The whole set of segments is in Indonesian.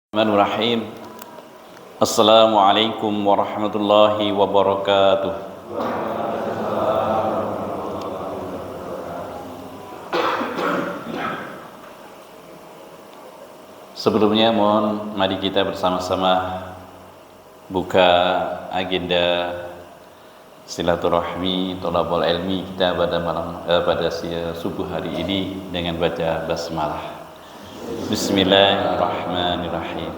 Bismillahirrahmanirrahim. Assalamualaikum warahmatullahi wabarakatuh. Sebelumnya mari kita bersama-sama buka agenda silaturahmi thalabul ilmi kita pada subuh hari ini dengan baca basmalah. Bismillahirrahmanirrahim.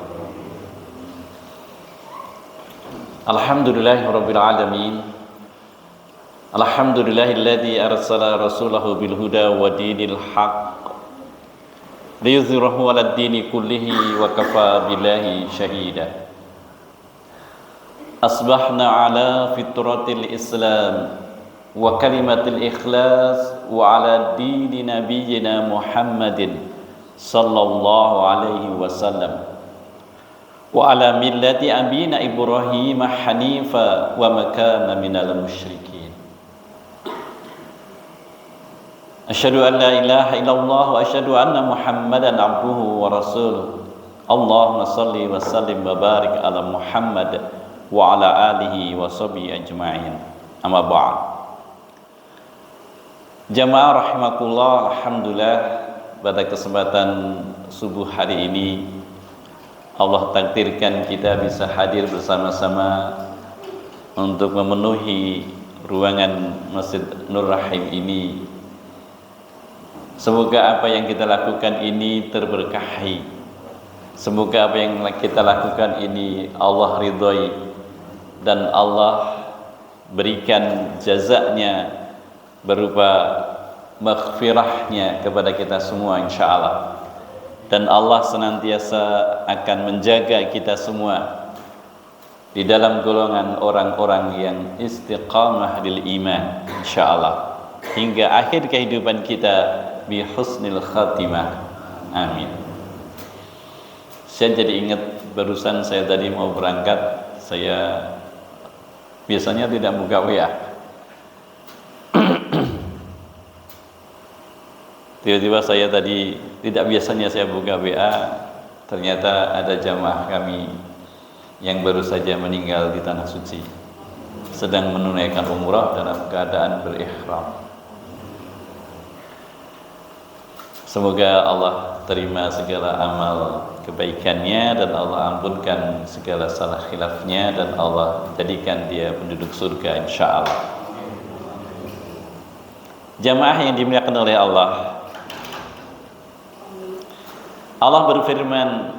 Alhamdulillahirabbil alamin. Alhamdulillahilladzi arsala rasulahu bil huda wa dinil haqq liyudhhirahu 'alad dini kullihi wa kafa billahi shahida. Asbahna 'ala fitratil Islam wa kalimatil ikhlas wa 'ala dini nabiyyina Muhammadin sallallahu alaihi wasallam wa ala millati abina Ibrahim hanifa wa ma kana minal musyrikin. Asyhadu an la ilaha illallah wa asyhadu anna Muhammadan abduhu wa rasuluh. Allahumma shalli wa sallim wa barik ala Muhammad wa ala alihi wa sahbihi ajma'in. Amma ba'd. Jamaah rahimakumullah, alhamdulillah pada kesempatan subuh hari ini Allah takdirkan kita bisa hadir bersama-sama untuk memenuhi ruangan Masjid Nur Rahim ini. Semoga apa yang kita lakukan ini terberkahi. Semoga apa yang kita lakukan ini Allah ridhoi dan Allah berikan jazanya berupa maghfirahnya kepada kita semua insyaallah. Dan Allah senantiasa akan menjaga kita semua di dalam golongan orang-orang yang istiqamah lil iman insyaallah hingga akhir kehidupan kita bi husnil khatimah. Amin. Saya jadi ingat barusan saya tadi mau berangkat, saya biasanya tidak buka WA. Tiba-tiba saya tadi tidak biasanya saya buka WA, ternyata ada jamaah kami yang baru saja meninggal di tanah suci, sedang menunaikan umrah dalam keadaan berihram. Semoga Allah terima segala amal kebaikannya dan Allah ampunkan segala salah khilafnya dan Allah jadikan dia penduduk surga insyaallah. Jamaah yang dimuliakan oleh Allah, Allah berfirman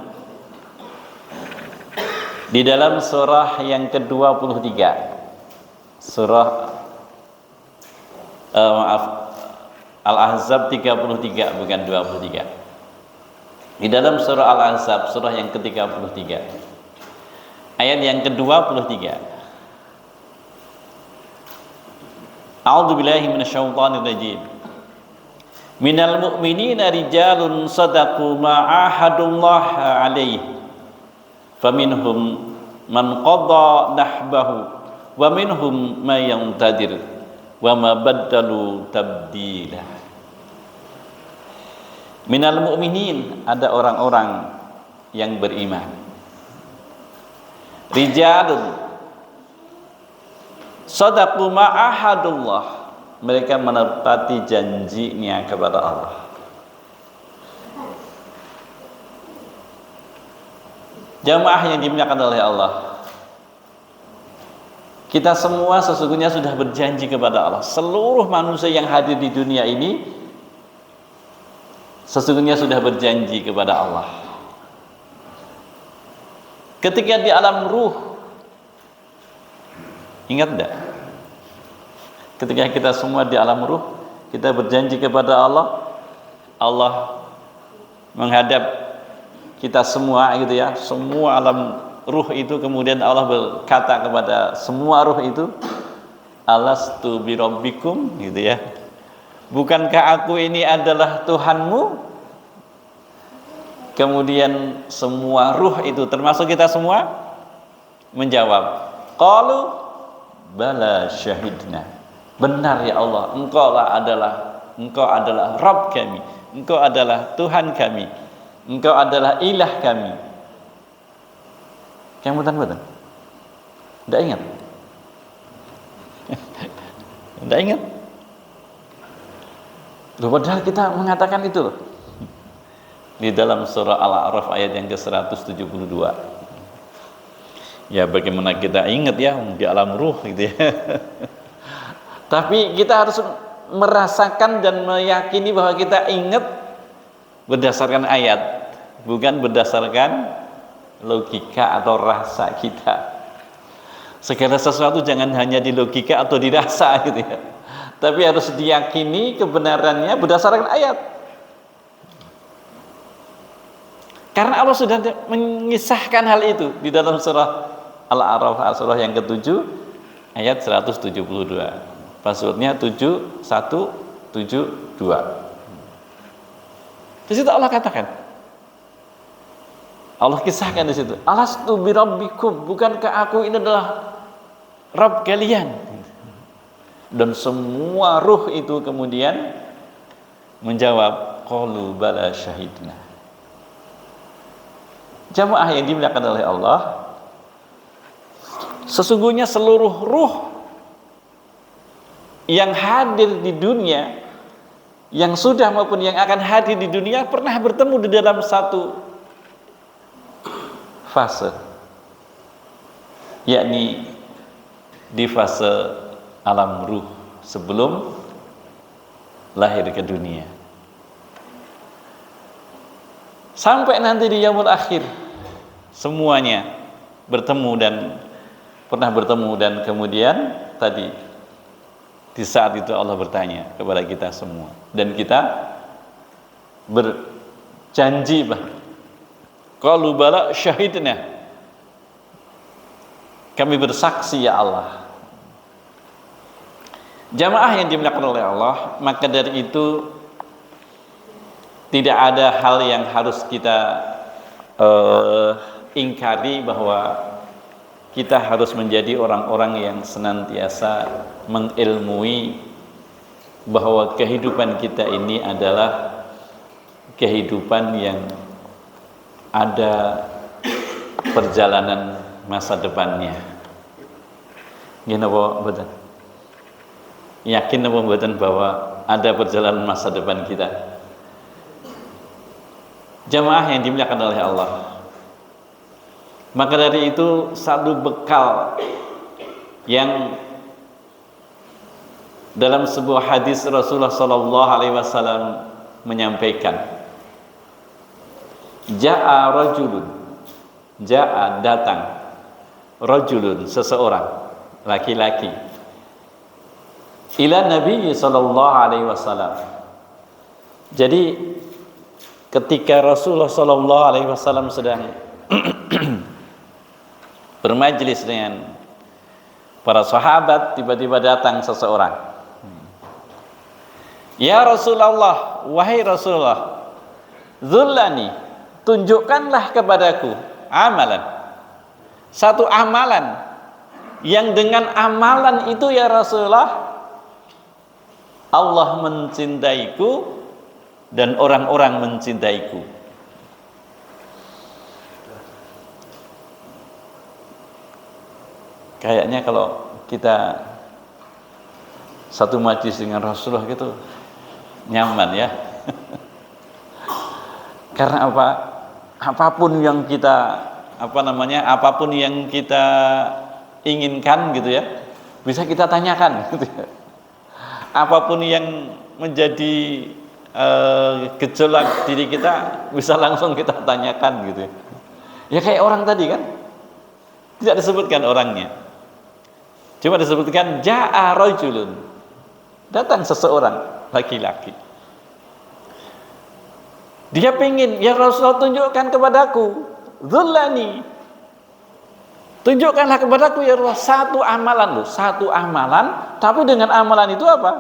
di dalam surah yang ke-23, surah Al-Ahzab 33 bukan 23. Di dalam surah Al-Ahzab surah yang ke-33 ayat yang ke-23. A'udzu billahi minasyaitonir rajim. Minal mu'minina rijalun sadaqu ma ahadullah alaihi faminhum man qada nahbahu wa minhum may yantadir wa ma baddalu tabdila. Minal mu'minin, ada orang-orang yang beriman. Rijalun sadaqu ma ahadullah, mereka menepati janjinya kepada Allah. Jamaah yang dimuliakan oleh Allah, kita semua sesungguhnya sudah berjanji kepada Allah. Seluruh manusia yang hadir di dunia ini sesungguhnya sudah berjanji kepada Allah. Ketika di alam ruh, ingat enggak? Ketika kita semua di alam ruh, kita berjanji kepada Allah, Allah menghadap kita semua gitu ya, semua alam ruh itu, kemudian Allah berkata kepada semua ruh itu, alastu birabbikum gitu ya. Bukankah aku ini adalah Tuhanmu? Kemudian semua ruh itu termasuk kita semua menjawab, qalu bala syahidna. Benar ya Allah, Engkau adalah Rabb kami, Engkau adalah Tuhan kami, Engkau adalah ilah kami. Kemutan-mutan. Tidak ingat. Tidak ingat. Loh, padahal kita mengatakan itu loh. Di dalam surah Al-A'raf ayat yang ke-172. Ya bagaimana kita ingat ya di alam ruh gitu ya. Tapi kita harus merasakan dan meyakini bahwa kita ingat berdasarkan ayat, bukan berdasarkan logika atau rasa kita. Segala sesuatu jangan hanya di logika atau dirasa gitu ya, tapi harus diyakini kebenarannya berdasarkan ayat. Karena Allah sudah mengisahkan hal itu di dalam surah Al-A'raf, surah yang ke-7 ayat 172. Passwordnya 7172. Di situ Allah katakan, Allah kisahkan di situ, alastu birabbikum, bukankah aku ini adalah Rabb kalian? Dan semua ruh itu kemudian menjawab, qalu bala syahidna. Jamaah yang dimuliakan oleh Allah, sesungguhnya seluruh ruh yang hadir di dunia, yang sudah maupun yang akan hadir di dunia, pernah bertemu di dalam satu fase, yakni di fase alam ruh sebelum lahir ke dunia, sampai nanti di yaumul akhir semuanya bertemu dan pernah bertemu. Dan kemudian tadi di saat itu Allah bertanya kepada kita semua, dan kita berjanji bahwa qalu bala syahidna, kami bersaksi ya Allah. Jamaah yang dimuliakan oleh Allah, maka dari itu tidak ada hal yang harus kita ingkari, bahwa kita harus menjadi orang-orang yang senantiasa mengilmui bahwa kehidupan kita ini adalah kehidupan yang ada perjalanan masa depannya. Gini apa betul? Yakin apa betul bahwa ada perjalanan masa depan kita? Jamaah yang dimuliakan oleh Allah, maka dari itu satu bekal yang dalam sebuah hadis Rasulullah SAW menyampaikan, Ja'a rajulun, Ja'a datang, rajulun seseorang, laki-laki, ila Nabi SAW. Jadi ketika Rasulullah SAW sedang bermajlis dengan para sahabat, tiba-tiba datang seseorang. Ya Rasulullah, wahai Rasulullah, zullani, tunjukkanlah kepadaku amalan, satu amalan yang dengan amalan itu ya Rasulullah Allah mencintaiku dan orang-orang mencintaiku. Kayaknya kalau kita satu majlis dengan Rasulullah gitu nyaman ya. Karena apa? Apapun yang kita apapun yang kita inginkan gitu ya, bisa kita tanyakan gitu ya. Apapun yang menjadi gejolak diri kita bisa langsung kita tanyakan gitu ya. Ya kayak orang tadi kan, tidak disebutkan orangnya, cuma disebutkan ja'a rajulun, datang seseorang laki-laki. Dia pengen, ya Rasulullah tunjukkan kepadaku, zullani, tunjukkanlah kepadaku ya Rasulullah satu amalan loh, satu amalan, tapi dengan amalan itu apa?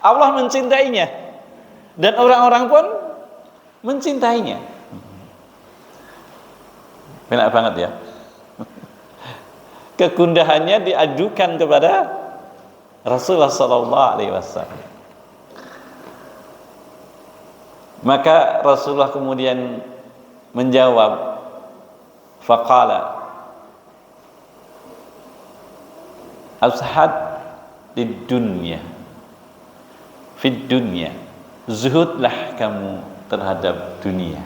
Allah mencintainya dan orang-orang pun mencintainya. Benar banget ya. Kegundahannya diajukan kepada Rasulullah SAW. Maka Rasulullah kemudian menjawab, faqala, azhad di dunia, fid dunia, zuhudlah kamu terhadap dunia.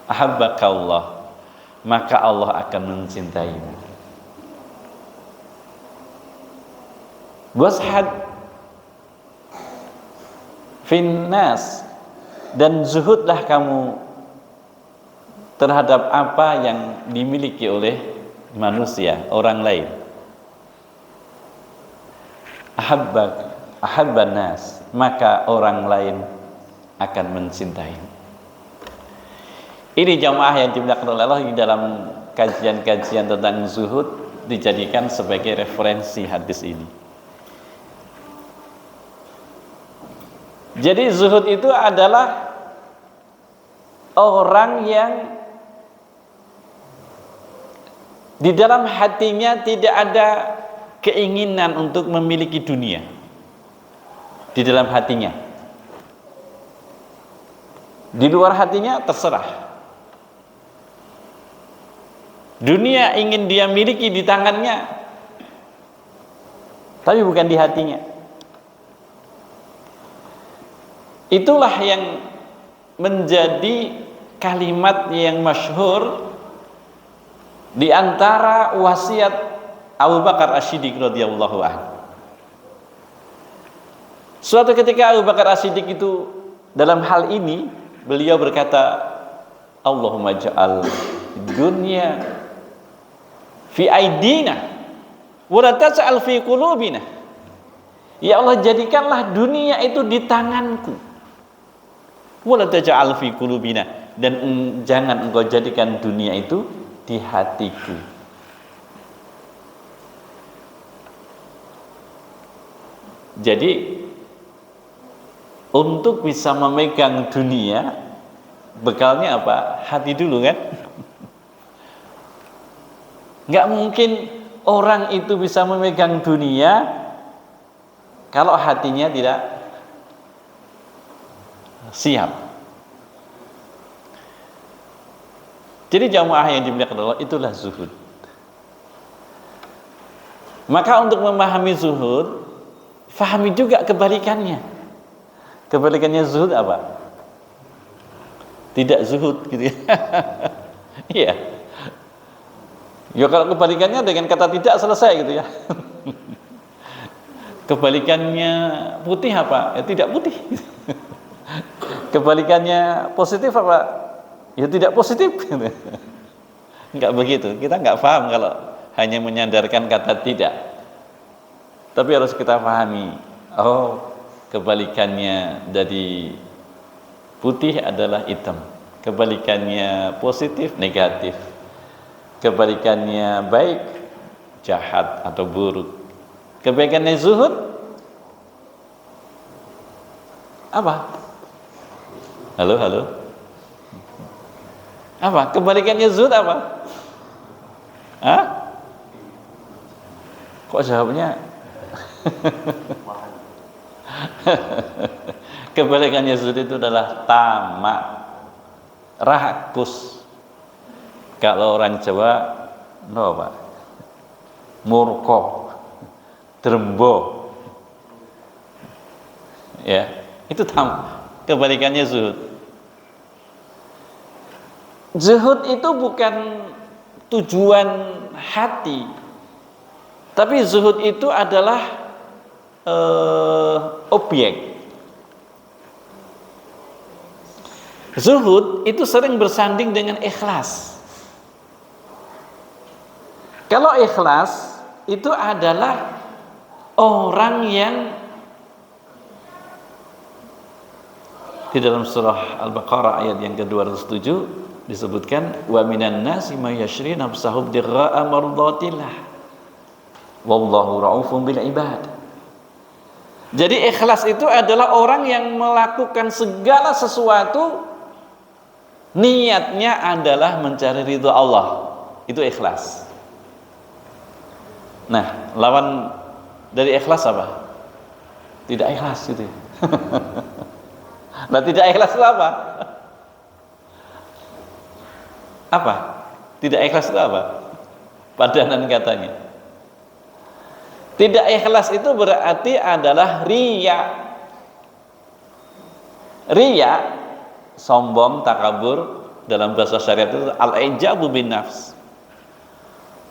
Ahabbakallah, maka Allah akan mencintaimu. Washad finnas, dan zuhudlah kamu terhadap apa yang dimiliki oleh manusia, orang lain. Ahabban nas, maka orang lain akan mencintai. Ini jamaah yang dimuliakan oleh Allah, di dalam kajian-kajian tentang zuhud dijadikan sebagai referensi hadis ini. Jadi zuhud itu adalah orang yang di dalam hatinya tidak ada keinginan untuk memiliki dunia. Di dalam hatinya, di luar hatinya terserah. Dunia ingin dia miliki di tangannya, tapi bukan di hatinya. Itulah yang menjadi kalimat yang masyhur di antara wasiat Abu Bakar As-Siddiq radhiyallahu anhu. Suatu ketika Abu Bakar As-Siddiq itu dalam hal ini beliau berkata, Allahumma ja'al dunya fi aidina wa la taj'al fi qulubina. Ya Allah, jadikanlah dunia itu di tanganku, wa la taj'al fi qulubina, dan jangan engkau jadikan dunia itu di hatiku. Jadi untuk bisa memegang dunia, bekalnya apa? Hati dulu kan? Nggak mungkin orang itu bisa memegang dunia kalau hatinya tidak siap. Jadi jamaah yang dimuliakan Allah, itulah zuhud. Maka untuk memahami zuhud, fahami juga kebalikannya. Kebalikannya zuhud apa? Tidak zuhud gitu ya. Iya. Ya kalau kebalikannya dengan kata tidak selesai gitu ya. Kebalikannya putih apa? Ya tidak putih. Kebalikannya positif apa? Ya tidak positif. Enggak begitu. Kita enggak paham kalau hanya menyandarkan kata tidak. Tapi harus kita pahami. Oh, kebalikannya dari putih adalah hitam. Kebalikannya positif, negatif. Kebalikannya baik, jahat atau buruk. Kebaikannya zuhud apa? Halo, halo. Apa? Kebalikannya zuhud apa? Hah? Kok jawabnya? Kebalikannya zuhud itu adalah tamak, rakus. Kalau orang Jawa, no Pak, murko, drembo, ya itu kebalikannya zuhud. Zuhud itu bukan tujuan hati, tapi zuhud itu adalah objek. Zuhud itu sering bersanding dengan ikhlas. Kalau ikhlas itu adalah orang yang di dalam surah Al-Baqarah ayat yang ke-207 disebutkan, wa minan nasi may yashri nafsahu ibtigha'a mardatillah wallahu ra'ufun bil ibad. Jadi ikhlas itu adalah orang yang melakukan segala sesuatu niatnya adalah mencari ridha Allah. Itu ikhlas. Nah, lawan dari ikhlas apa? Tidak ikhlas gitu ya. Nah, tidak ikhlas itu apa? Apa? Tidak ikhlas itu apa? Padanan katanya. Tidak ikhlas itu berarti adalah riya. Riya, sombong, takabur, dalam bahasa syariat itu al-ijabu bin nafs.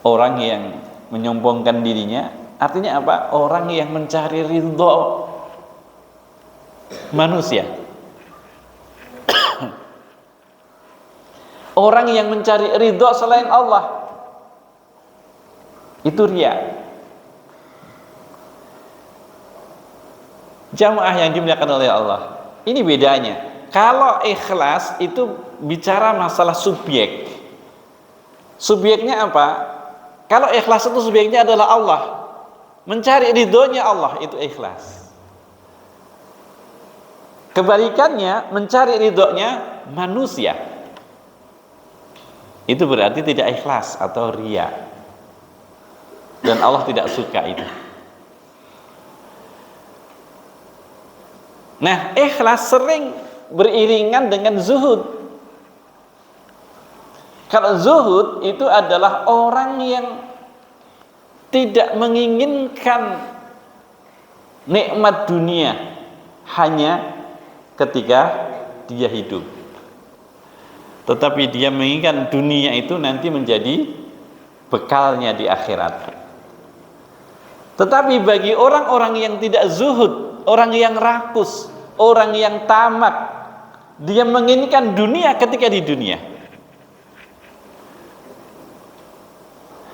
Orang yang menyombongkan dirinya, artinya apa? Orang yang mencari ridho manusia. Orang yang mencari ridho selain Allah, itu riya. Jamaah yang dimuliakan oleh Allah, ini bedanya. Kalau ikhlas itu bicara masalah subjek. Subjeknya apa? Kalau ikhlas itu subjeknya adalah Allah, mencari ridhonya Allah, itu ikhlas. Kebalikannya, mencari ridhonya manusia, itu berarti tidak ikhlas atau riya, dan Allah tidak suka itu. Nah, ikhlas sering beriringan dengan zuhud. Kalau zuhud itu adalah orang yang tidak menginginkan nikmat dunia hanya ketika dia hidup, tetapi dia menginginkan dunia itu nanti menjadi bekalnya di akhirat. Tetapi bagi orang-orang yang tidak zuhud, orang yang rakus, orang yang tamak, dia menginginkan dunia ketika di dunia,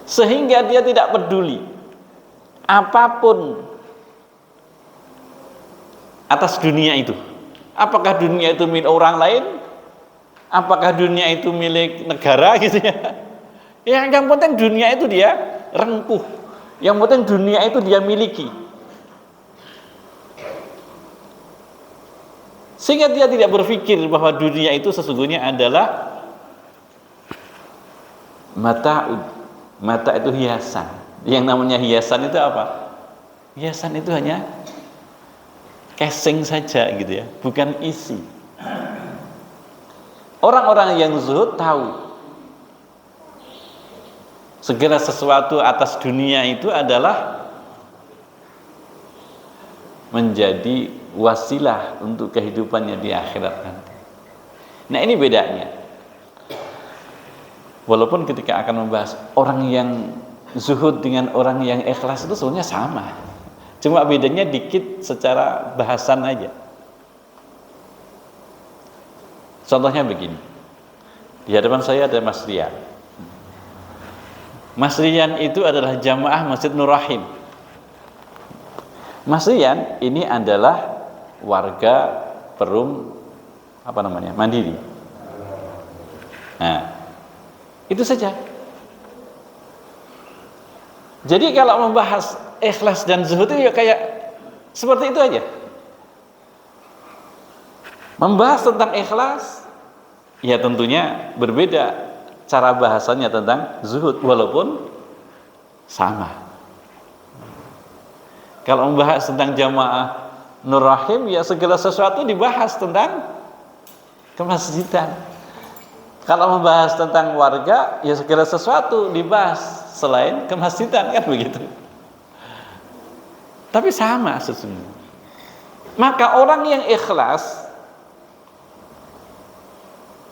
sehingga dia tidak peduli apapun atas dunia itu. Apakah dunia itu milik orang lain, apakah dunia itu milik negara gitu ya. Yang penting dunia itu dia rengkuh, yang penting dunia itu dia miliki, sehingga dia tidak berpikir bahwa dunia itu sesungguhnya adalah mata'ud. Mata itu hiasan. Yang namanya hiasan itu apa? Hiasan itu hanya casing saja gitu ya, bukan isi. Orang-orang yang zuhud tahu segala sesuatu atas dunia itu adalah menjadi wasilah untuk kehidupannya di akhirat nanti. Nah, ini bedanya. Walaupun ketika akan membahas orang yang zuhud dengan orang yang ikhlas itu sebenarnya sama, cuma bedanya dikit secara bahasan aja. Contohnya begini, di hadapan saya ada Mas Rian. Mas Rian itu adalah jamaah Masjid Nur Rahim. Mas Rian ini adalah warga Perum Mandiri. Nah, itu saja. Jadi kalau membahas ikhlas dan zuhud itu ya kayak seperti itu aja. Membahas tentang ikhlas, ya tentunya berbeda cara bahasanya tentang zuhud, walaupun sama. Kalau membahas tentang jamaah Nur Rahim, ya segala sesuatu dibahas tentang kemasjidan. Kalau membahas tentang warga, ya segala sesuatu dibahas selain kemasjidan, kan begitu. Tapi sama sesungguhnya. Maka orang yang ikhlas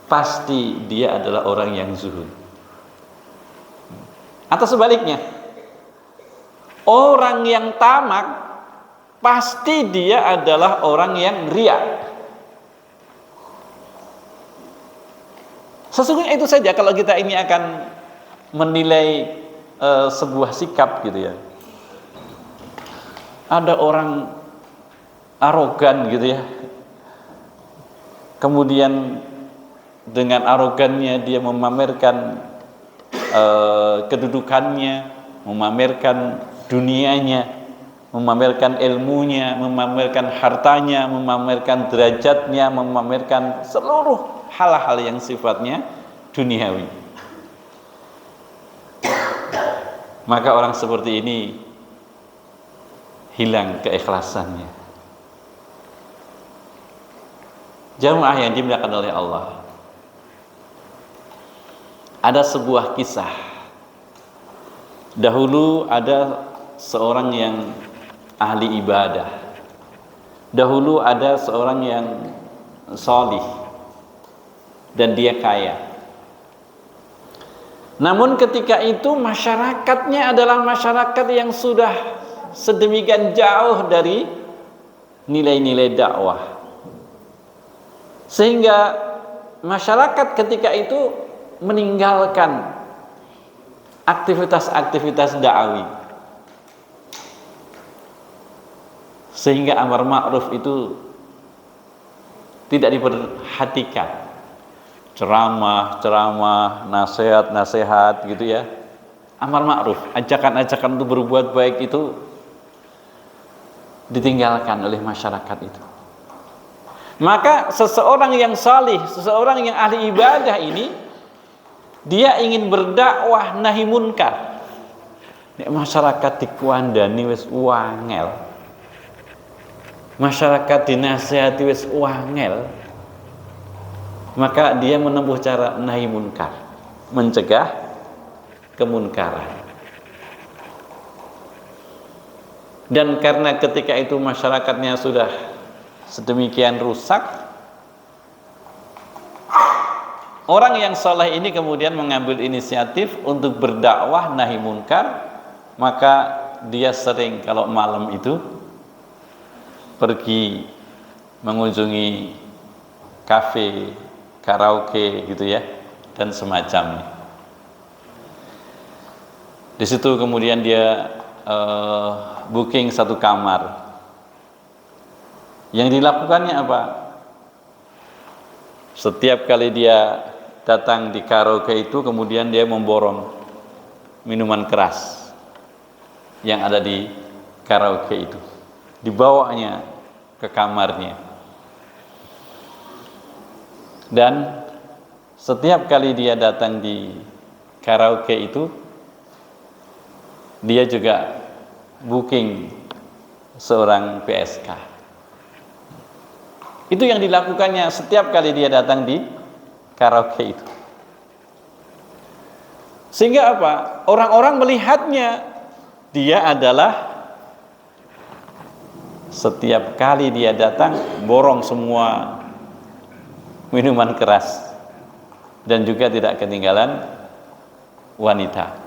pasti dia adalah orang yang zuhud. Atau sebaliknya, orang yang tamak pasti dia adalah orang yang riya. Sesungguhnya itu saja kalau kita ini akan menilai sebuah sikap gitu ya. Ada orang arogan gitu ya, kemudian dengan arogannya dia memamerkan kedudukannya, memamerkan dunianya, memamerkan ilmunya, memamerkan hartanya, memamerkan derajatnya, memamerkan seluruh hal-hal yang sifatnya duniawi. Maka orang seperti ini hilang keikhlasannya. Jamaah yang dimuliakan oleh Allah, ada sebuah kisah. Dahulu ada seorang yang ahli ibadah. Dahulu ada seorang yang salih dan dia kaya. Namun ketika itu masyarakatnya adalah masyarakat yang sudah sedemikian jauh dari nilai-nilai dakwah, sehingga masyarakat ketika itu meninggalkan aktivitas-aktivitas da'awi, sehingga amar ma'ruf itu tidak diperhatikan. Ceramah, nasihat gitu ya. Amar ma'ruf, ajakan-ajakan untuk berbuat baik itu ditinggalkan oleh masyarakat itu. Maka seseorang yang salih, seseorang yang ahli ibadah ini, dia ingin berdakwah nahi munkar. Nek masyarakat dikuandani wis wangel, masyarakat dinasihati wis wangel, maka dia menempuh cara nahi munkar, mencegah kemunkaran. Dan karena ketika itu masyarakatnya sudah sedemikian rusak, orang yang saleh ini kemudian mengambil inisiatif untuk berdakwah nahi munkar. Maka dia sering kalau malam itu pergi mengunjungi kafe, karaoke gitu ya, dan semacamnya. Di situ kemudian dia booking satu kamar. Yang dilakukannya apa? Setiap kali dia datang di karaoke itu, kemudian dia memborong minuman keras yang ada di karaoke itu, dibawanya ke kamarnya. Dan setiap kali dia datang di karaoke itu, dia juga booking seorang PSK. Itu yang dilakukannya setiap kali dia datang di karaoke itu. Sehingga apa? Orang-orang melihatnya, dia adalah setiap kali dia datang borong semua minuman keras, dan juga tidak ketinggalan wanita.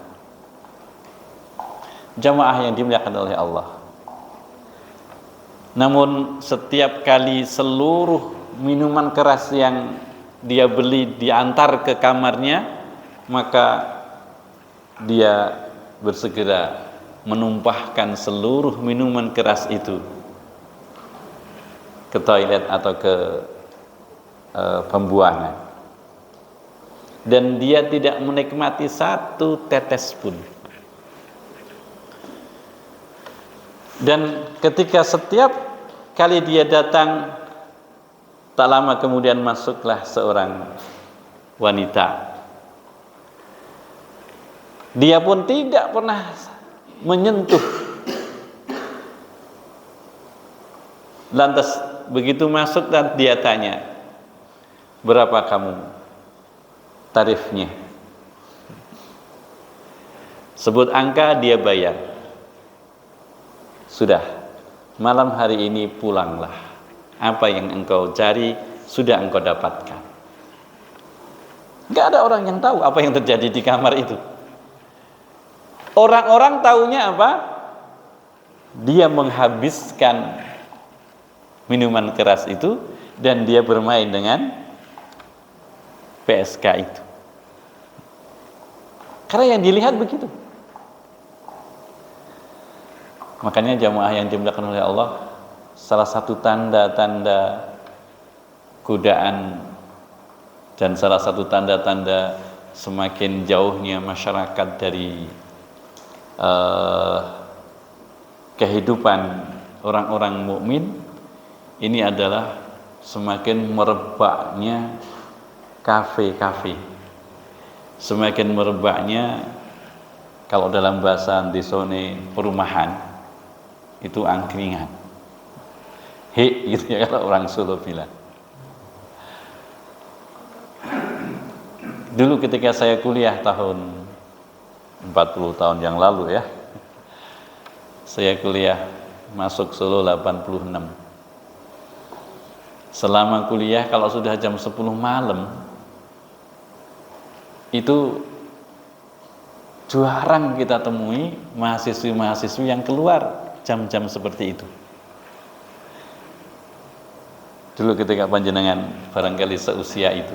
Jamaah yang dimuliakan oleh Allah. Namun setiap kali seluruh minuman keras yang dia beli diantar ke kamarnya, maka dia bersegera menumpahkan seluruh minuman keras itu ke toilet atau ke pembuangan. Dan dia tidak menikmati satu tetes pun. Dan ketika setiap kali dia datang, tak lama kemudian masuklah seorang wanita. Dia pun tidak pernah menyentuh. Lantas begitu masuk dan dia tanya, berapa kamu tarifnya? Sebut angka, dia bayar. Sudah, malam hari ini pulanglah. Apa yang engkau cari sudah engkau dapatkan. Gak ada orang yang tahu apa yang terjadi di kamar itu. Orang-orang taunya apa? Dia menghabiskan minuman keras itu dan dia bermain dengan PSK itu. Karena yang dilihat begitu. Makanya jamaah yang dimuliakan oleh Allah, salah satu tanda-tanda godaan dan salah satu tanda-tanda semakin jauhnya masyarakat dari kehidupan orang-orang mukmin ini adalah semakin merebaknya kafe-kafe, semakin merebaknya, kalau dalam bahasa Antisone, perumahan itu angkringan. Gitu ya kalau orang Solo bilang. Dulu ketika saya kuliah tahun 40 tahun yang lalu ya, Saya kuliah masuk Solo 86. Selama kuliah kalau sudah jam 10 malam itu jarang kita temui mahasiswi-mahasiswi yang keluar jam-jam seperti itu. Dulu ketika panjenengan barangkali seusia itu,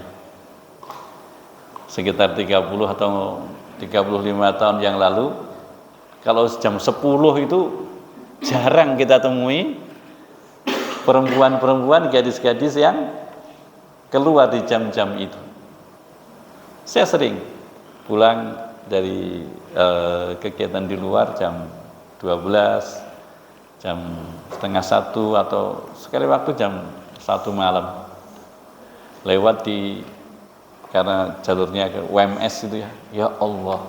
sekitar 30 atau 35 tahun yang lalu, kalau jam 10 itu jarang kita temui perempuan-perempuan, gadis-gadis yang keluar di jam-jam itu. Saya sering pulang dari kegiatan di luar jam 12, jam setengah 1 atau sekali waktu jam 1 malam. Lewat karena jalurnya ke UMS itu ya. Ya Allah.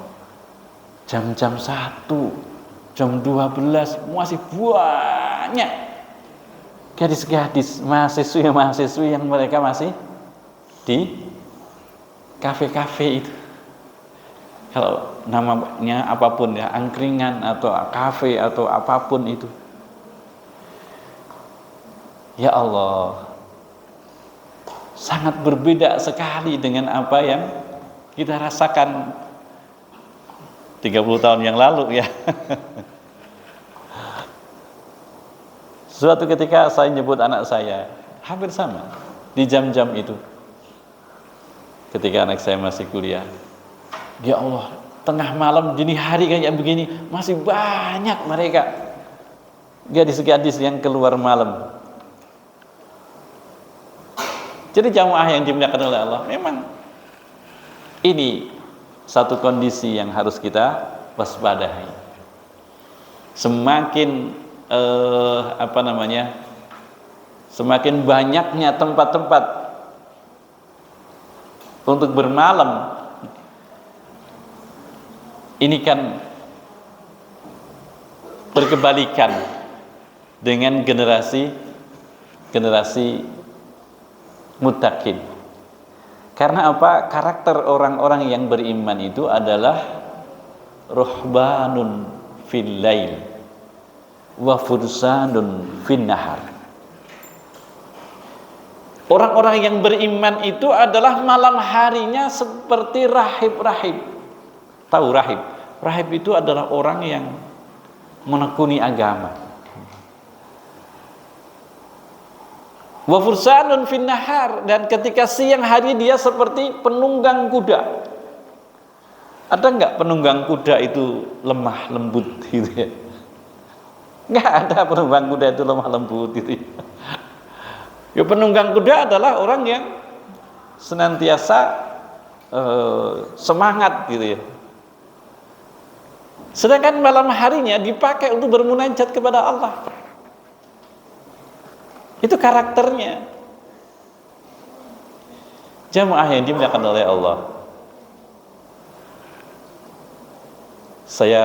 Jam-jam 1, jam 12 masih banyak gadis-gadis, mahasiswi yang mereka masih di kafe-kafe itu. Kalau namanya apapun ya, angkringan atau kafe atau apapun itu. Ya Allah, sangat berbeda sekali dengan apa yang kita rasakan 30 tahun yang lalu ya. Suatu ketika saya nyebut anak saya, hampir sama di jam-jam itu. Ketika anak saya masih kuliah, ya Allah, tengah malam dini hari kayak begini masih banyak mereka gadis-gadis yang keluar malam. Jadi jamaah yang dimuliakan oleh Allah, memang ini satu kondisi yang harus kita waspadai. Semakin semakin banyaknya tempat-tempat untuk bermalam, ini kan berkebalikan dengan generasi muttaqin. Karena apa? Karakter orang-orang yang beriman itu adalah ruhbanun fil lail wa fursanun fin nahar. Orang-orang yang beriman itu adalah malam harinya seperti rahib-rahib. Tahu rahib? Rahib itu adalah orang yang menekuni agama. Wa fursanun fin nahar, dan ketika siang hari dia seperti penunggang kuda. Ada enggak penunggang kuda itu lemah lembut gitu ya? Enggak ada penunggang kuda itu lemah lembut gitu ya. Ya, penunggang kuda adalah orang yang senantiasa semangat gitu ya. Sedangkan malam harinya dipakai untuk bermunajat kepada Allah. Itu karakternya. Jamaah yang dimuliakan oleh Allah, saya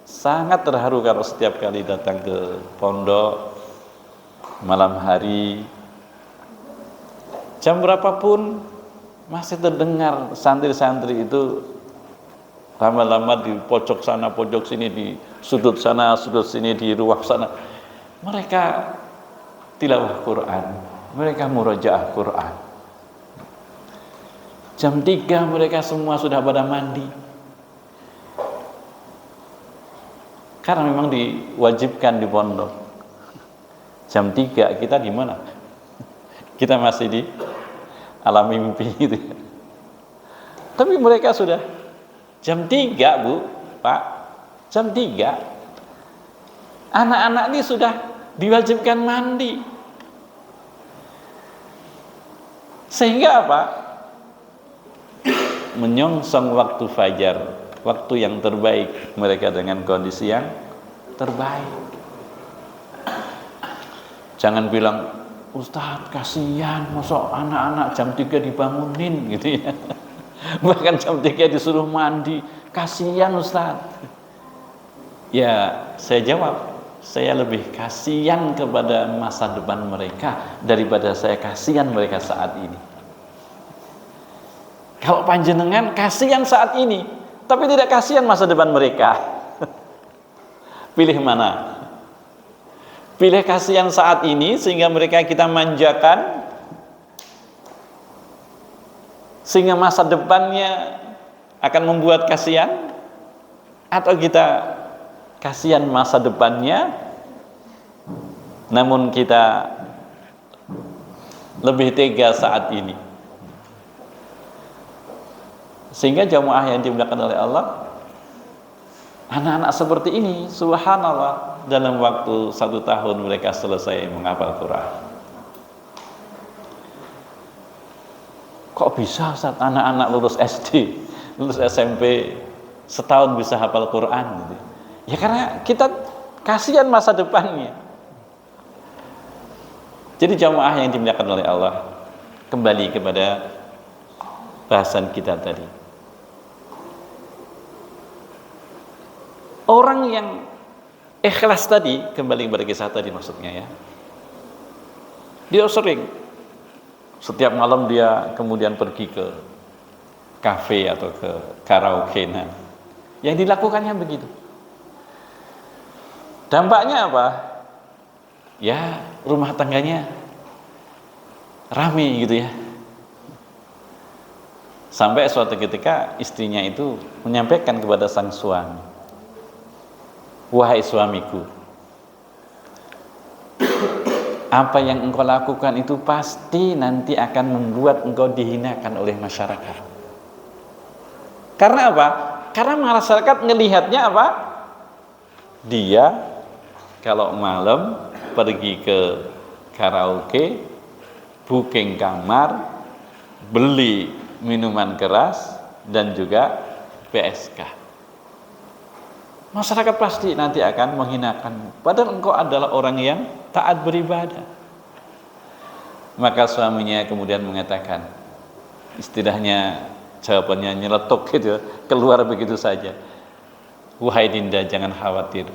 sangat terharu kalau setiap kali datang ke pondok malam hari, jam berapapun masih terdengar santri-santri itu lama-lama di pojok sana, pojok sini, di sudut sana, sudut sini, di ruang sana. Mereka tilawah Quran, mereka murojaah Quran. Jam 3 mereka semua sudah pada mandi. Karena memang diwajibkan di pondok. Jam 3 kita di mana? Kita masih di alam mimpi gitu. Tapi mereka sudah jam 3, Bu, Pak. Jam 3. Anak-anak ini sudah diwajibkan mandi. Sehingga apa? Menyongsong waktu fajar, waktu yang terbaik, mereka dengan kondisi yang terbaik. Jangan bilang, Ustaz kasihan, masa anak-anak jam 3 dibangunin gitu ya. Bahkan jam 3 disuruh mandi, kasihan Ustaz. Ya, saya jawab, saya lebih kasihan kepada masa depan mereka daripada saya kasihan mereka saat ini. Kalau panjenengan kasihan saat ini, tapi tidak kasihan masa depan mereka. Pilih mana? Pilih kasihan saat ini sehingga mereka kita manjakan, sehingga masa depannya akan membuat kasihan, atau kita kasihan masa depannya namun kita lebih tega saat ini. Sehingga jamaah yang dimuliakan oleh Allah, anak-anak seperti ini subhanallah dalam waktu 1 tahun mereka selesai menghafal Quran. Kok bisa saat anak-anak lulus SD, lulus SMP setahun bisa hafal Quran gitu? Ya karena kita kasihan masa depannya. Jadi jamaah yang dimuliakan oleh Allah, kembali kepada bahasan kita tadi. Orang yang ikhlas tadi, kembali kepada kisah tadi maksudnya ya, dia sering setiap malam dia kemudian pergi ke kafe atau ke karaoke. Nah, yang dilakukannya begitu. Dampaknya apa? Ya, rumah tangganya rame gitu ya. Sampai suatu ketika istrinya itu menyampaikan kepada sang suami, "Wahai suamiku, apa yang engkau lakukan itu pasti nanti akan membuat engkau dihinakan oleh masyarakat." Karena apa? Karena masyarakat ngelihatnya apa? Dia kalau malam pergi ke karaoke, booking kamar, beli minuman keras dan juga PSK. Masyarakat pasti nanti akan menghinakan, padahal engkau adalah orang yang taat beribadah. Maka suaminya kemudian mengatakan, istilahnya jawabannya nyeletuk gitu, keluar begitu saja. "Wahai Dinda, jangan khawatir.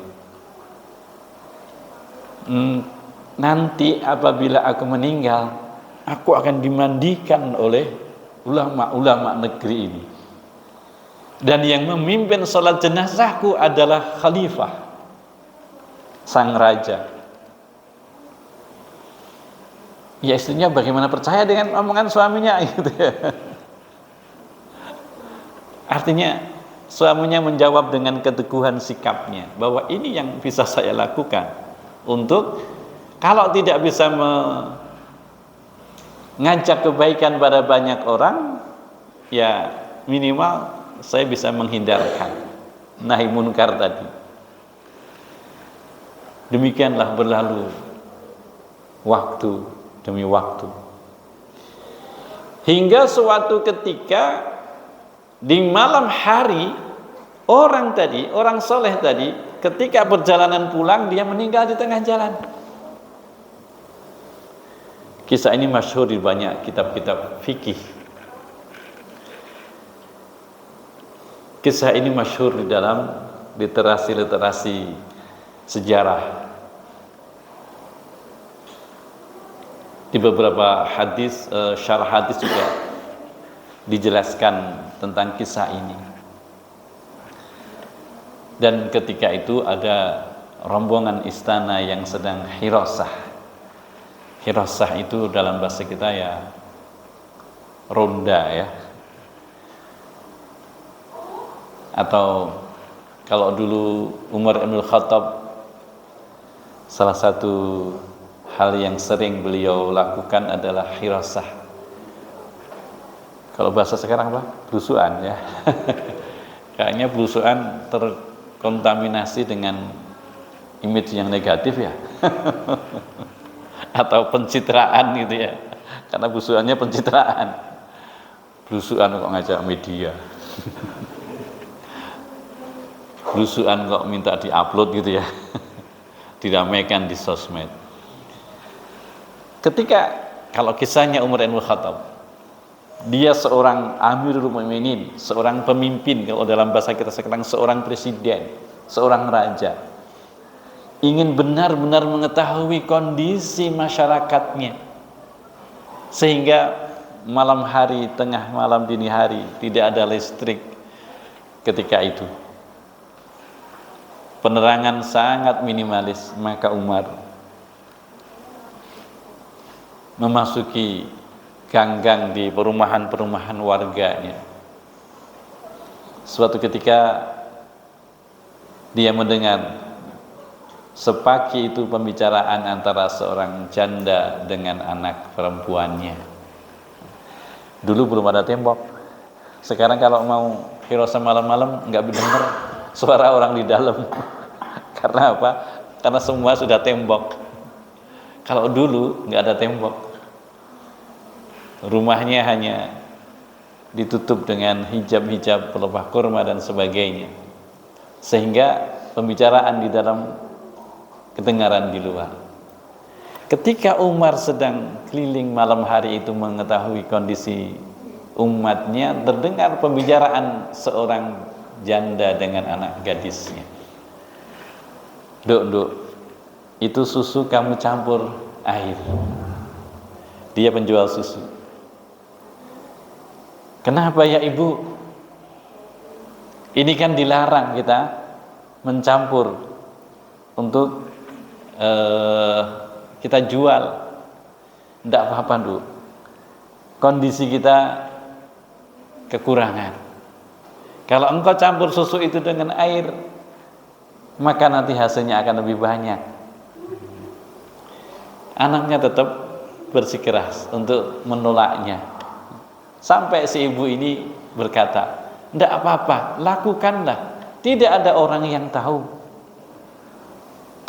Nanti apabila aku meninggal, aku akan dimandikan oleh ulama-ulama negeri ini. Dan yang memimpin sholat jenazahku adalah khalifah, sang raja." Ya istrinya bagaimana percaya dengan omongan suaminya gitu ya. Artinya suaminya menjawab dengan keteguhan sikapnya bahwa ini yang bisa saya lakukan untuk kalau tidak bisa mengajak kebaikan pada banyak orang, ya minimal saya bisa menghindarkan nahi munkar tadi. Demikianlah berlalu waktu demi waktu, hingga suatu ketika di malam hari orang soleh tadi ketika perjalanan pulang dia meninggal di tengah jalan. Kisah ini masyhur di banyak kitab-kitab fikih. Kisah ini masyhur di dalam literasi sejarah. Di beberapa hadis, syarah hadis juga dijelaskan tentang kisah ini. Dan ketika itu ada rombongan istana yang sedang hirasah. Hirasah itu dalam bahasa kita ya ronda ya. Atau kalau dulu Umar bin Khattab, salah satu hal yang sering beliau lakukan adalah hirasah. Kalau bahasa sekarang apa? Belusuan ya. Kayaknya belusuan terkontaminasi dengan image yang negatif ya. Atau pencitraan gitu ya. Karena belusuannya pencitraan. Belusuan kok ngajak media. Belusuan kok minta diupload gitu ya. Diramaikan di sosmed. Ketika kalau kisahnya Umar bin Khattab, dia seorang Amirul Mukminin, seorang pemimpin, kalau dalam bahasa kita sekarang seorang presiden, seorang raja, ingin benar-benar mengetahui kondisi masyarakatnya, sehingga malam hari, tengah malam, dini hari tidak ada listrik ketika itu. penerangan sangat minimalis, maka Umar memasuki gang-gang di perumahan-perumahan warganya. Suatu ketika dia mendengar sepaki itu pembicaraan antara seorang janda dengan anak perempuannya. Dulu belum ada tembok. Sekarang kalau mau kirosan malam-malam nggak dengar suara orang di dalam. Karena apa? Karena semua sudah tembok. Kalau dulu nggak ada tembok, rumahnya hanya ditutup dengan hijab-hijab pelepah kurma dan sebagainya, sehingga pembicaraan di dalam kedengaran di luar. Ketika Umar sedang keliling malam hari itu mengetahui kondisi umatnya, terdengar pembicaraan seorang janda dengan anak gadisnya. Duk, itu susu kamu campur air. Dia penjual susu. Kenapa ya ibu? Ini kan dilarang kita mencampur untuk kita jual. Tidak apa-apa, Bu. Kondisi kita kekurangan. Kalau engkau campur susu itu dengan air, maka nanti hasilnya akan lebih banyak. Anaknya tetap bersikeras untuk menolaknya. Sampai si ibu ini berkata, tidak apa-apa, lakukanlah. Tidak ada orang yang tahu.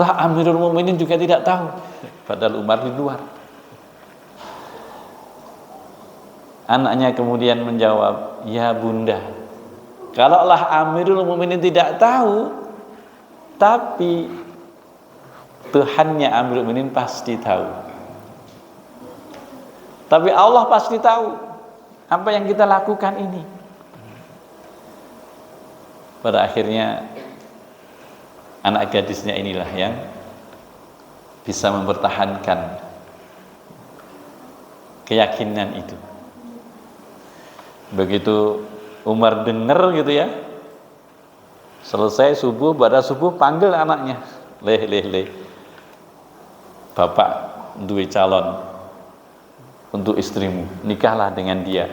Toh Amirul Mukminin juga tidak tahu. Padahal Umar di luar. Anaknya kemudian menjawab, ya bunda, kalaulah Amirul Mukminin tidak tahu, tapi Tuhannya Amirul Mukminin pasti tahu. Tapi Allah pasti tahu apa yang kita lakukan ini. Pada akhirnya anak gadisnya inilah yang bisa mempertahankan keyakinan itu. Begitu Umar dengar gitu ya, selesai subuh, pada subuh panggil anaknya, leh, bapak duwe calon untuk istrimu, nikahlah dengan dia.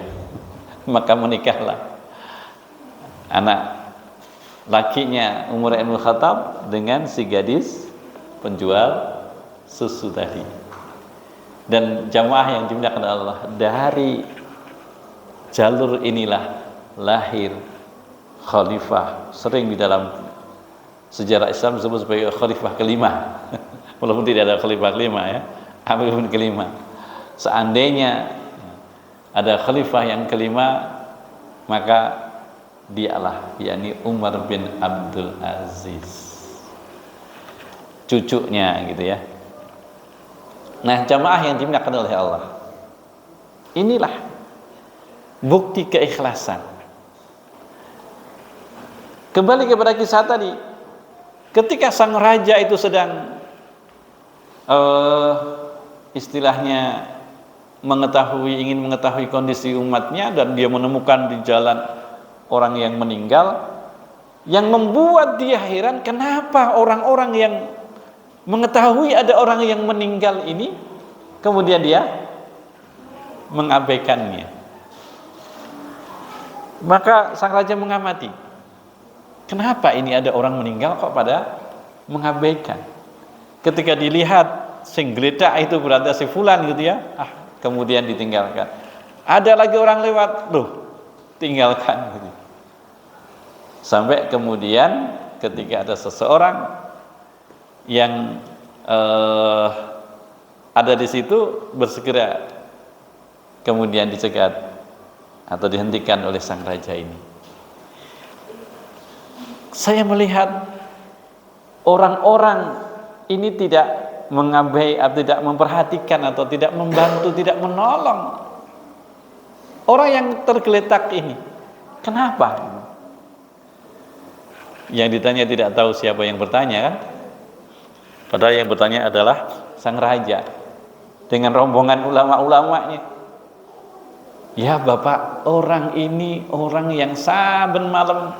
Maka menikahlah anak lakinya Umar bin Khattab dengan si gadis penjual susu tadi. Dan jamaah yang dimuliakan Allah, dari jalur inilah lahir khalifah, sering di dalam sejarah Islam disebut sebagai khalifah kelima. Walaupun tidak ada khalifah kelima ya, Amir bin kelima. Seandainya ada khalifah yang kelima, maka dialah, yakni Umar bin Abdul Aziz, cucunya gitu ya. Nah, jamaah yang dimuliakan oleh Allah, inilah bukti keikhlasan. Kembali kepada kisah tadi, ketika sang raja itu sedang istilahnya ingin mengetahui kondisi umatnya, dan dia menemukan di jalan orang yang meninggal, yang membuat dia heran, kenapa orang-orang yang mengetahui ada orang yang meninggal ini kemudian dia mengabaikannya. Maka sang raja mengamati, kenapa ini ada orang meninggal kok pada mengabaikan. Ketika dilihat sing geledak itu berarti si fulan gitu ya, kemudian ditinggalkan. Ada lagi orang lewat, loh, tinggalkan gitu. Sampai kemudian ketika ada seseorang yang ada di situ bersegera kemudian dicegat atau dihentikan oleh sang raja ini. Saya melihat orang-orang ini tidak mengabai atau tidak memperhatikan atau tidak membantu, tidak menolong orang yang tergeletak ini. Kenapa? Yang ditanya tidak tahu siapa yang bertanya kan? Padahal yang bertanya adalah sang raja dengan rombongan ulama-ulamanya. Ya Bapak, orang ini orang yang saben malam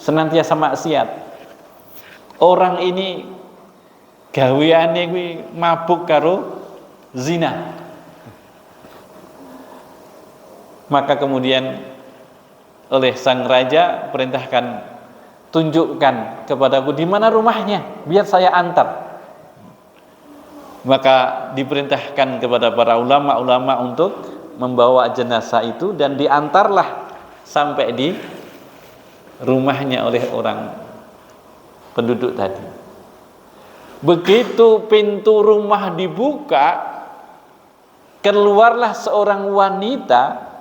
senantiasa maksiat. orang ini gaweane kuwi mabuk karo zina. Maka kemudian oleh sang raja perintahkan, tunjukkan kepadaku di mana rumahnya, biar saya antar. Maka diperintahkan kepada para ulama-ulama untuk membawa jenazah itu dan diantarlah sampai di rumahnya oleh orang penduduk tadi. Begitu pintu rumah dibuka, keluarlah seorang wanita.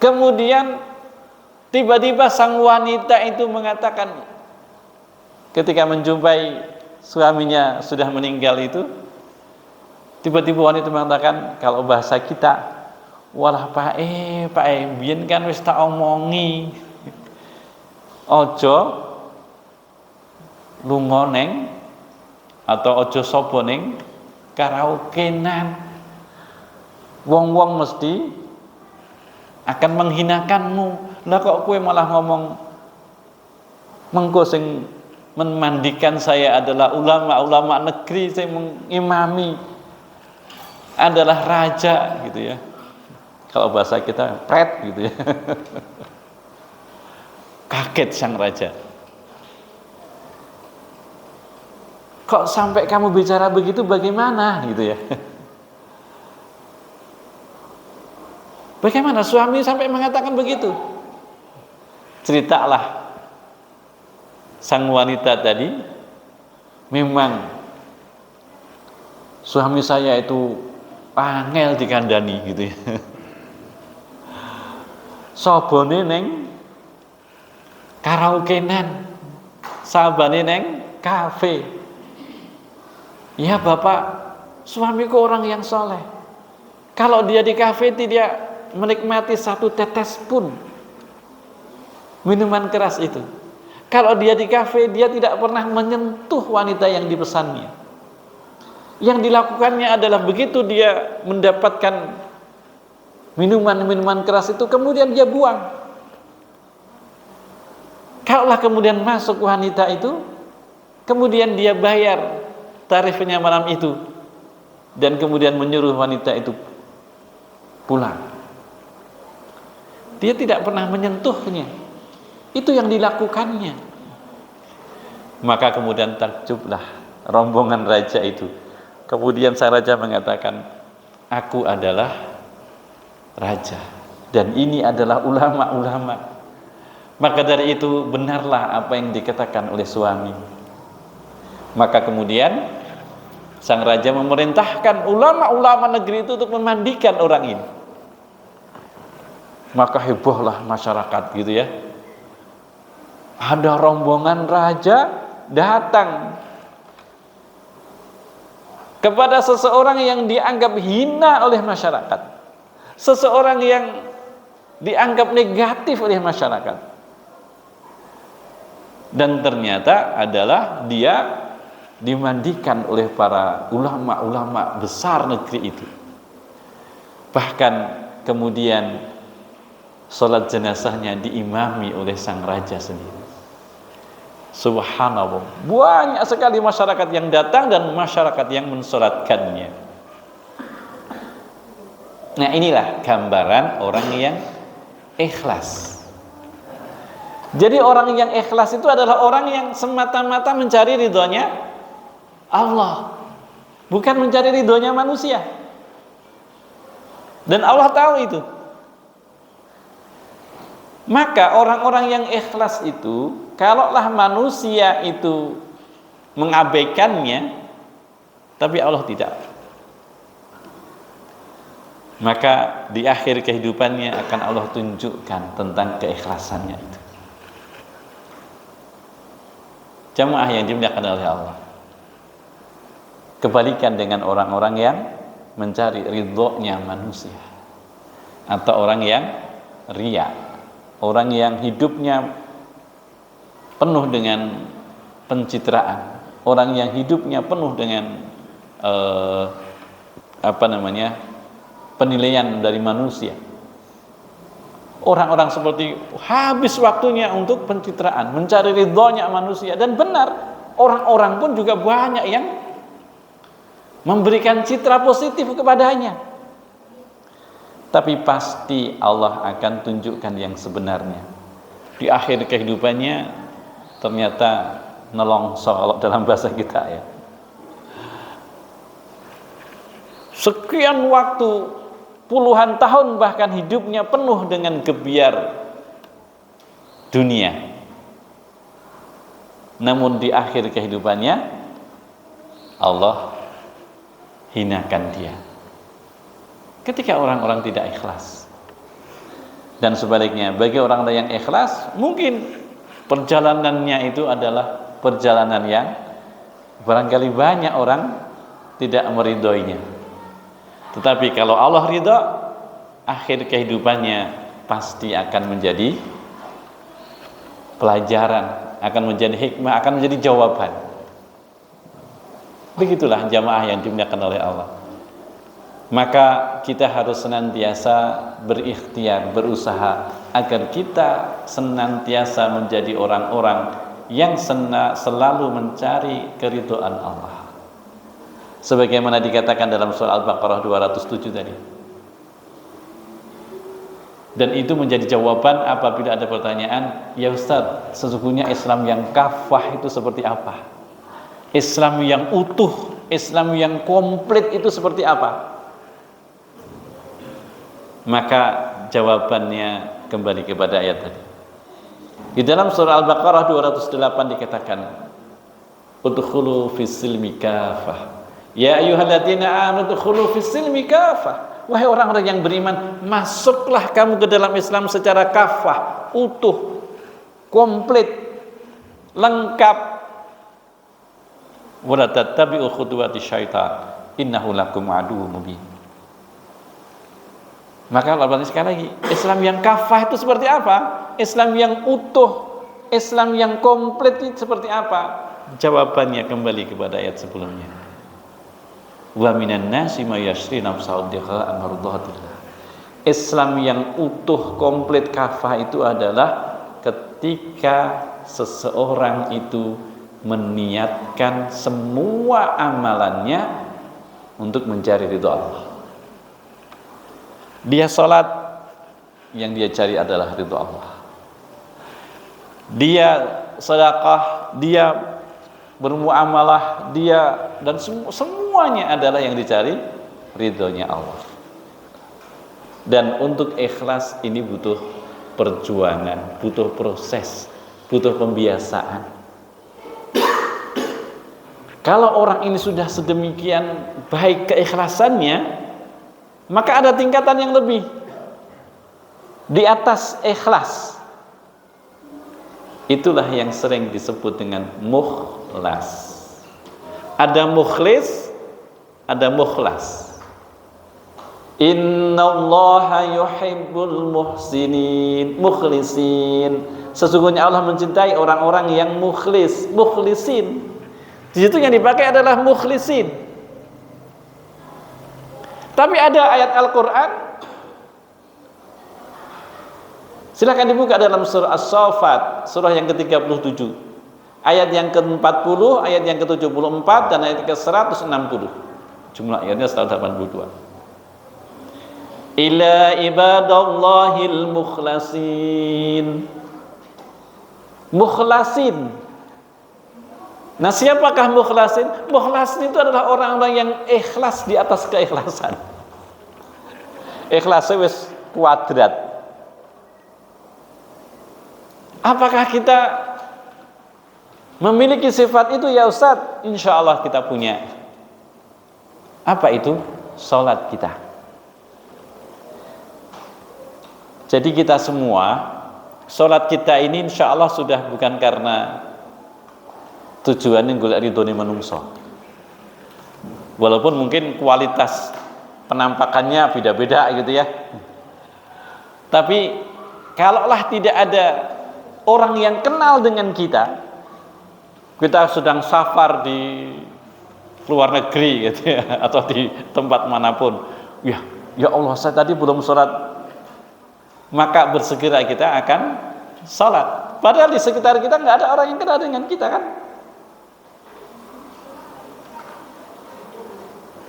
Kemudian tiba-tiba sang wanita itu mengatakan, ketika menjumpai suaminya sudah meninggal itu, tiba-tiba wanita mengatakan, kalau bahasa kita, walah pak biyen kan wis tak omongi, ojo lunga neng atau ojo sapa ning karaokenan, wong-wong mesti akan menghinakanmu. Lah kok kowe malah ngomong mengko sing memandikan saya adalah ulama-ulama negeri, saya mengimami adalah raja gitu ya. Kalau bahasa kita pret gitu ya. Kaget sang raja. Kok sampai kamu bicara begitu, bagaimana gitu ya. Bagaimana suami sampai mengatakan begitu? Ceritalah sang wanita tadi, memang suami saya itu angel dikandani gitu ya. Sobone neng karaokenan, sabane neng kafe. Ya bapak, suamiku orang yang soleh. Kalau dia di kafe tidak menikmati satu tetes pun minuman keras itu. Kalau dia di kafe, dia tidak pernah menyentuh wanita yang dipesannya. Yang dilakukannya adalah begitu dia mendapatkan minuman-minuman keras itu, kemudian dia buang. Kalaulah kemudian masuk wanita itu, kemudian dia bayar tarifnya malam itu, dan kemudian menyuruh wanita itu pulang. Dia tidak pernah menyentuhnya. Itu yang dilakukannya. Maka kemudian takjublah rombongan raja itu. Kemudian sang raja mengatakan, aku adalah raja dan ini adalah ulama-ulama. Maka dari itu benarlah apa yang dikatakan oleh suami. Maka kemudian sang raja memerintahkan ulama-ulama negeri itu untuk memandikan orang ini. Maka hebohlah masyarakat gitu ya. Ada rombongan raja datang kepada seseorang yang dianggap hina oleh masyarakat, seseorang yang dianggap negatif oleh masyarakat, dan ternyata adalah dia dimandikan oleh para ulama-ulama besar negeri itu. Bahkan kemudian salat jenazahnya diimami oleh sang raja sendiri. Subhanallah, banyak sekali masyarakat yang datang dan masyarakat yang mensolatkannya. Nah, inilah gambaran orang yang ikhlas. Jadi orang yang ikhlas itu adalah orang yang semata-mata mencari ridhonya Allah, bukan mencari ridhonya manusia. Dan Allah tahu itu. Maka orang-orang yang ikhlas itu, kalaulah manusia itu mengabaikannya, tapi Allah tidak, maka di akhir kehidupannya akan Allah tunjukkan tentang keikhlasannya itu. Jamaah yang dimuliakan oleh Allah, kebalikan dengan orang-orang yang mencari ridhonya manusia, atau orang yang riya, orang yang hidupnya penuh dengan pencitraan, orang yang hidupnya penuh dengan penilaian dari manusia. Orang-orang seperti habis waktunya untuk pencitraan, mencari ridhonya manusia. Dan benar, orang-orang pun juga banyak yang memberikan citra positif kepadanya. Tapi pasti Allah akan tunjukkan yang sebenarnya. Di akhir kehidupannya ternyata nelongso, kalau dalam bahasa kita ya. Sekian waktu, puluhan tahun bahkan hidupnya penuh dengan gebiar dunia. Namun di akhir kehidupannya Allah hinakan dia. Ketika orang-orang tidak ikhlas. Dan sebaliknya, bagi orang yang ikhlas, mungkin perjalanannya itu adalah perjalanan yang barangkali banyak orang tidak meridhoinya. Tetapi kalau Allah ridha, akhir kehidupannya pasti akan menjadi pelajaran, akan menjadi hikmah, akan menjadi jawaban. Begitulah jamaah yang dimuliakan oleh Allah. Maka kita harus senantiasa berikhtiar, berusaha agar kita senantiasa menjadi orang-orang yang selalu mencari keridhaan Allah. Sebagaimana dikatakan dalam surah Al-Baqarah 207 tadi. Dan itu menjadi jawaban apabila ada pertanyaan, ya Ustaz, sesungguhnya Islam yang kafah itu seperti apa? Islam yang utuh, Islam yang komplit itu seperti apa? Maka jawabannya kembali kepada ayat tadi. Di dalam surah Al-Baqarah 208 dikatakan, udkhulu fis-silmi kafah. Ya ayyuhalladzina amanu udkhulu fis-silmi kafah. Wahai orang-orang yang beriman, masuklah kamu ke dalam Islam secara kafah, utuh, komplit, lengkap. Wala tattabi'u khutuwati syaitan, innahu lakum aduwwum mubin. Maka Allah sekali lagi, Islam yang kafah itu seperti apa? Islam yang utuh, Islam yang komplit itu seperti apa? Jawabannya kembali kepada ayat sebelumnya. Wa minan nasi may yashri nafsahu ibtigha'a mardhatillah. Islam yang utuh, komplit, kafah itu adalah ketika seseorang itu meniatkan semua amalannya untuk mencari ridha Allah. Dia salat, yang dia cari adalah ridha Allah. Dia sedekah, dia bermuamalah, dia dan semuanya adalah yang dicari ridhonya Allah. Dan untuk ikhlas ini butuh perjuangan, butuh proses, butuh pembiasaan. Kalau orang ini sudah sedemikian baik keikhlasannya, maka ada tingkatan yang lebih di atas ikhlas. Itulah yang sering disebut dengan mukhlas. Ada mukhlis, ada mukhlas. Innallaha yuhibbul muhsinin, mukhlisin. Sesungguhnya Allah mencintai orang-orang yang mukhlis, mukhlisin. Di situ yang dipakai adalah mukhlisin. Tapi ada ayat Al-Quran, silakan dibuka dalam surah As-Saffat, surah yang ke-37, ayat yang ke-40, ayat yang ke-74, dan ayat ke-160. Jumlah ayatnya 182. Ila ibadallahil mukhlasin. Mukhlasin. Nah, siapakah mukhlasin? Mukhlasin itu adalah orang-orang yang ikhlas di atas keikhlasan. Ikhlasnya wis kuadrat. Apakah kita memiliki sifat itu ya Ustaz? Insya Allah kita punya. Apa itu? Salat kita. Jadi kita semua, salat kita ini insya Allah sudah bukan karena tujuannya golek ridhone manungsa. Walaupun mungkin kualitas penampakannya beda-beda gitu ya. Tapi kalaulah tidak ada orang yang kenal dengan kita sedang safar di luar negeri gitu ya, atau di tempat manapun. Ya Allah, saya tadi belum sholat maka bersegera kita akan sholat. Padahal di sekitar kita nggak ada orang yang kenal dengan kita kan.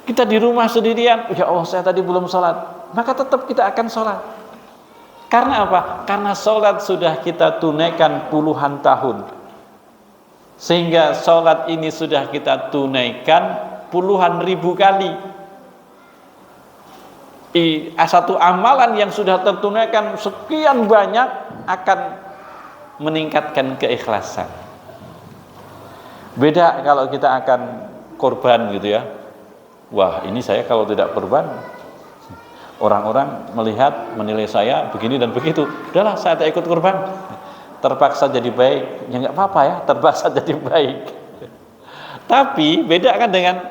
Kita di rumah sendirian, ya Allah saya tadi belum sholat, maka tetap kita akan sholat. Karena apa? Karena sholat sudah kita tunaikan puluhan tahun, sehingga sholat ini sudah kita tunaikan puluhan ribu kali. Satu amalan yang sudah tertunaikan sekian banyak akan meningkatkan keikhlasan. Beda kalau kita akan korban gitu ya. Wah, ini saya kalau tidak korban, orang-orang melihat, menilai saya begini dan begitu. Udahlah, saya tak ikut korban. Terpaksa jadi baik. Ya nggak apa-apa ya, terpaksa jadi baik. Tapi beda kan dengan,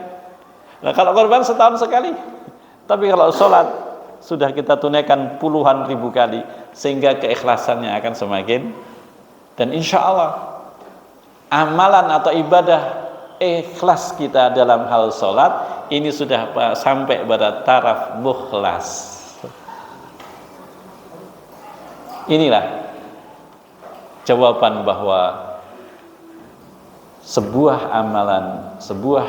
nah kalau korban setahun sekali. Tapi kalau sholat sudah kita tunaikan puluhan ribu kali, sehingga keikhlasannya akan semakin. Dan insya Allah amalan atau ibadah ikhlas kita dalam hal sholat ini sudah sampai pada taraf mukhlas. Inilah jawaban bahwa sebuah amalan, sebuah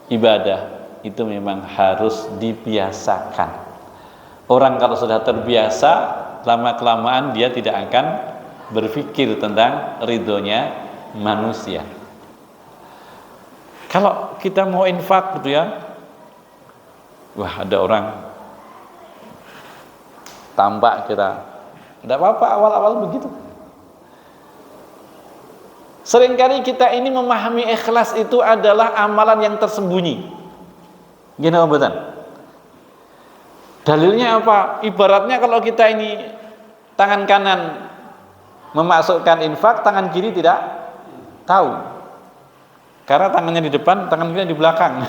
ibadah itu memang harus dibiasakan. Orang kalau sudah terbiasa, lama-kelamaan dia tidak akan berpikir tentang ridhonya manusia. Kalau kita mau infak gitu ya, wah ada orang tampak kita, tidak apa-apa awal-awal begitu. Seringkali kita ini memahami ikhlas itu adalah amalan yang tersembunyi. Gimana betul? Dalilnya apa? Ibaratnya kalau kita ini tangan kanan memasukkan infak, tangan kiri tidak tahu. Karena tangannya di depan, tangan kiri di belakang.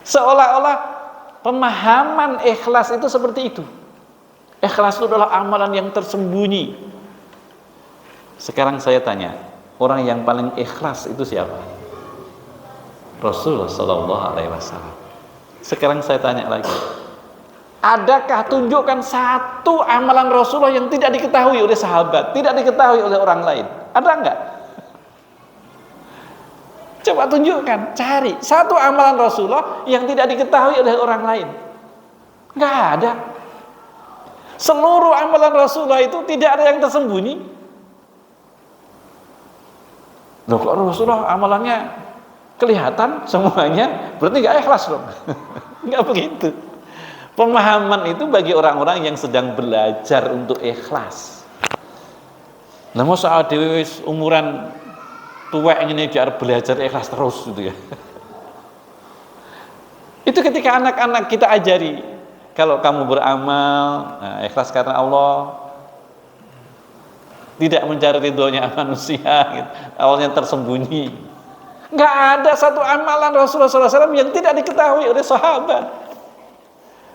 Seolah-olah pemahaman ikhlas itu seperti itu. Ikhlas itu adalah amalan yang tersembunyi. Sekarang saya tanya, orang yang paling ikhlas itu siapa? Rasulullah Sallallahu Alaihi Wasallam. Sekarang saya tanya lagi, adakah tunjukkan satu amalan Rasulullah yang tidak diketahui oleh sahabat, tidak diketahui oleh orang lain? Ada enggak? Coba tunjukkan, cari satu amalan Rasulullah yang tidak diketahui oleh orang lain. Enggak ada. Seluruh amalan Rasulullah itu tidak ada yang tersembunyi. Loh kok Rasulullah amalannya kelihatan semuanya, berarti enggak ikhlas dong. Enggak begitu. Pemahaman itu bagi orang-orang yang sedang belajar untuk ikhlas. Nah, masa dewe umuran tua ini dia belajar ikhlas terus gitu ya. Itu ketika anak-anak kita ajari, kalau kamu beramal, nah, ikhlas karena Allah, tidak mencari ridhonya manusia, gitu. Awalnya tersembunyi. Nggak ada satu amalan Rasulullah SAW yang tidak diketahui oleh sahabat.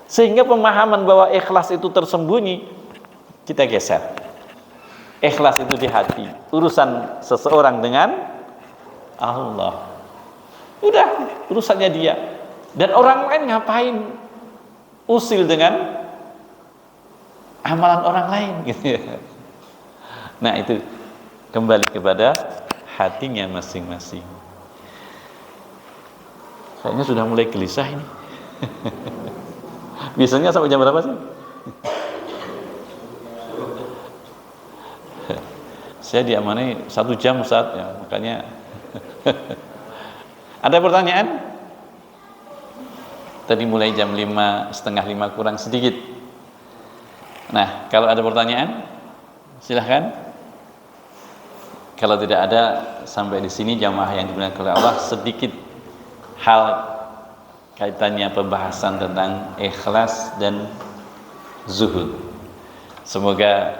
Sehingga pemahaman bahwa ikhlas itu tersembunyi, kita geser. Ikhlas itu di hati, urusan seseorang dengan Allah. Udah, urusannya dia. Dan orang lain ngapain usil dengan amalan orang lain gitu ya. Nah, itu kembali kepada hatinya masing-masing. Kayaknya sudah mulai gelisah ini. Biasanya sampai jam berapa sih? Saya diamani 1 jam Ustaz ya, makanya. Ada pertanyaan? Tadi mulai jam 5, setengah 5 kurang sedikit. Nah, kalau ada pertanyaan, silahkan. Kalau tidak ada, sampai di sini jamaah yang dimuliakan oleh Allah, sedikit hal kaitannya pembahasan tentang ikhlas dan zuhud. Semoga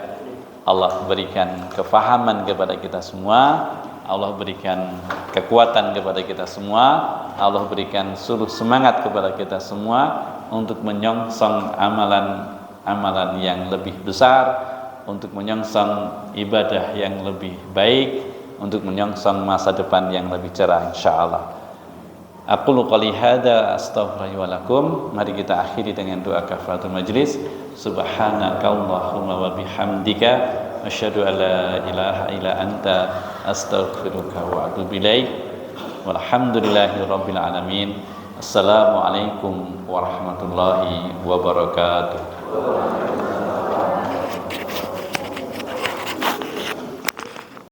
Allah berikan kefahaman kepada kita semua, Allah berikan kekuatan kepada kita semua, Allah berikan seluruh semangat kepada kita semua untuk menyongsong amalan-amalan yang lebih besar, untuk menyongsong ibadah yang lebih baik, untuk menyongsong masa depan yang lebih cerah insyaallah. Aqulu qouli hadza astaghfirullahi wa lakum. Mari kita akhiri dengan doa kafaratul majlis. Subhanakallahumma wa bihamdika asyhadu an la ilaha illa anta astaghfiruka wa atubu ilaik. Walhamdulillahirabbil alamin. Assalamualaikum warahmatullahi wabarakatuh.